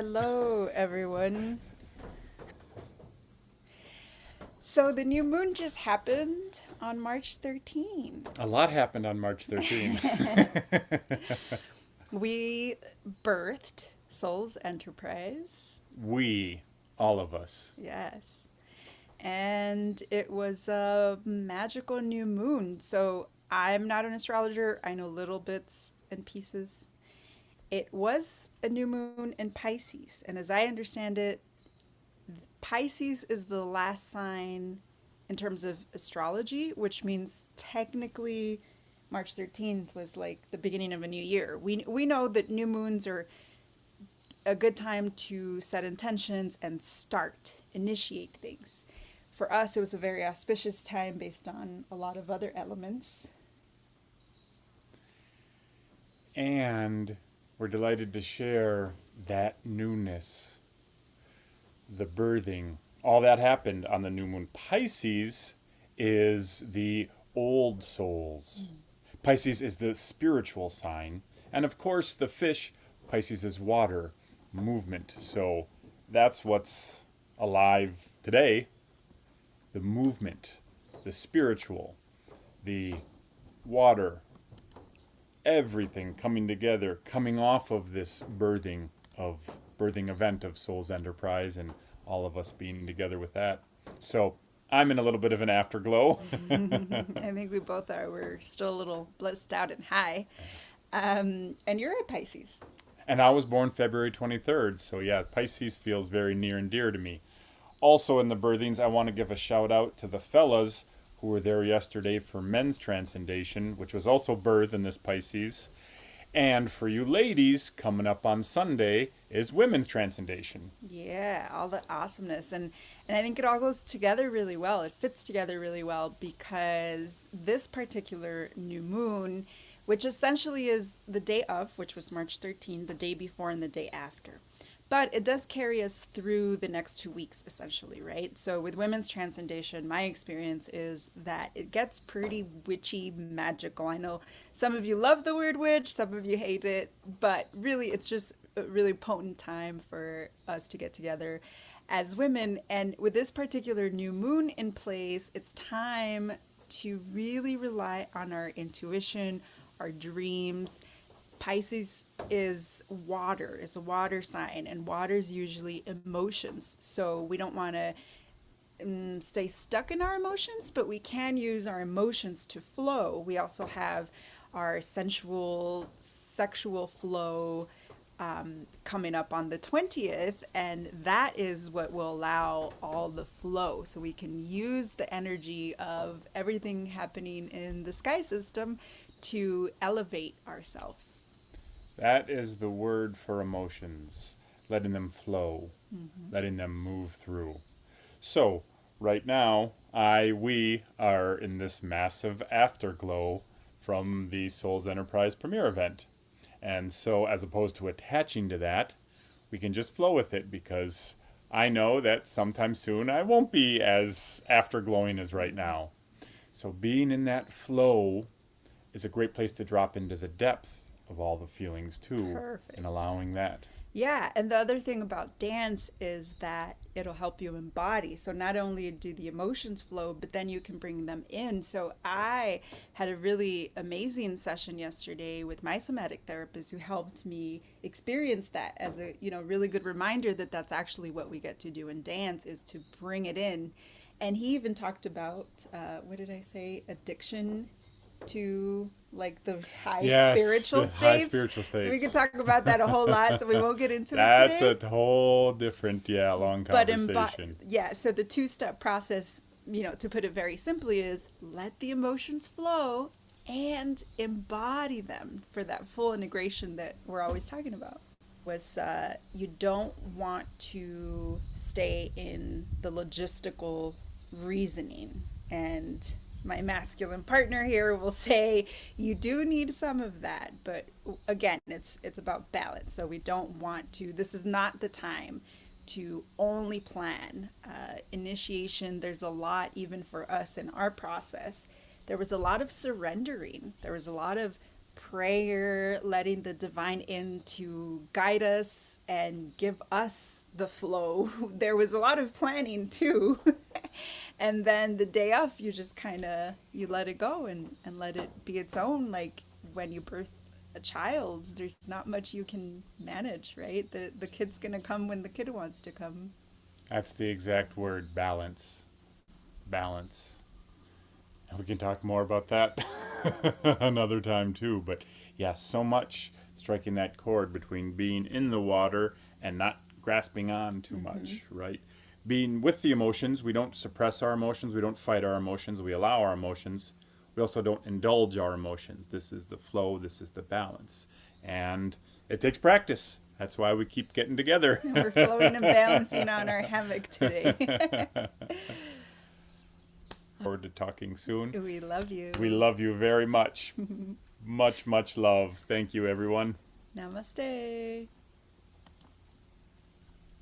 Hello, everyone. So the new moon just happened on March 13. A lot happened on March 13. We birthed Soul's Enterprise. We, all of us. Yes. And it was a magical new moon. So I'm not an astrologer. I know little bits and pieces. It was a new moon in Pisces. And as I understand it, Pisces is the last sign in terms of astrology, which means technically March 13th was like the beginning of a new year. We know that new moons are a good time to set intentions and initiate things. For us, it was a very auspicious time based on a lot of other elements. And we're delighted to share that newness, the birthing. All that happened on the new moon. Pisces is the old souls. Pisces is the spiritual sign. And of course, the fish, Pisces is water, movement. So that's what's alive today, the movement, the spiritual, the water, everything coming together, coming off of this birthing event of Soul's Enterprise and all of us being together with that. So I'm in a little bit of an afterglow. I think we both are. We're still a little blissed out and high. And you're a Pisces. And I was born February 23rd. So yeah, Pisces feels very near and dear to me. Also in the birthings, I want to give a shout out to the fellas who were there yesterday for men's transcendation, which was also birthed in this Pisces. And for you ladies, coming up on Sunday is women's transcendation. Yeah, all the awesomeness. And I think it all goes together really well. It fits together really well because this particular new moon, which essentially is the day of, which was March 13, the day before and the day after. But it does carry us through the next 2 weeks, essentially, right? So with women's transcendation, my experience is that it gets pretty witchy, magical. I know some of you love the word witch, some of you hate it, but really it's just a really potent time for us to get together as women. And with this particular new moon in place, it's time to really rely on our intuition, our dreams. Pisces is a water sign, and water is usually emotions. So we don't want to stay stuck in our emotions, but we can use our emotions to flow. We also have our sensual, sexual flow coming up on the 20th, and that is what will allow all the flow. So we can use the energy of everything happening in the sky system to elevate ourselves. That is the word for emotions, letting them flow, letting them move through. So, right now, we are in this massive afterglow from the Souls Enterprise premiere event. And so, as opposed to attaching to that, we can just flow with it because I know that sometime soon I won't be as afterglowing as right now. So, being in that flow is a great place to drop into the depth of all the feelings too, and Perfect. allowing that. Yeah, and the other thing about dance is that it'll help you embody. So not only do the emotions flow, but then you can bring them in. So I had a really amazing session yesterday with my somatic therapist who helped me experience that as a, really good reminder that that's actually what we get to do in dance is to bring it in. And he even talked about, what did I say, addiction to like the high Yes, spiritual the high states. spiritual So we could states. talk about that a whole lot. So we won't get into it That's today. a whole different, long But conversation. yeah, so the two-step process, to put it very simply, is let the emotions flow and embody them for that full integration that we're always talking about. Was you don't want to stay in the logistical reasoning, and my masculine partner here will say you do need some of that, but again, it's about balance. So we don't want to, this is not the time to only plan initiation. There's a lot, even for us in our process, there was a lot of surrendering, there was a lot of prayer, letting the divine in to guide us and give us the flow. There was a lot of planning too. And then the day of, you just kind of, you let it go and let it be its own. Like when you birth a child, there's not much you can manage, right? The kid's going to come when the kid wants to come. That's the exact word, balance. Balance. And we can talk more about that another time too. But yeah, so much striking that chord between being in the water and not grasping on too much, right? Being with the emotions, we don't suppress our emotions, we don't fight our emotions, we allow our emotions. We also don't indulge our emotions. This is the flow, this is the balance. And it takes practice. That's why we keep getting together. We're flowing and balancing on our hammock today. Forward to talking soon. We love you. We love you very much. Much, much love. Thank you, everyone. Namaste.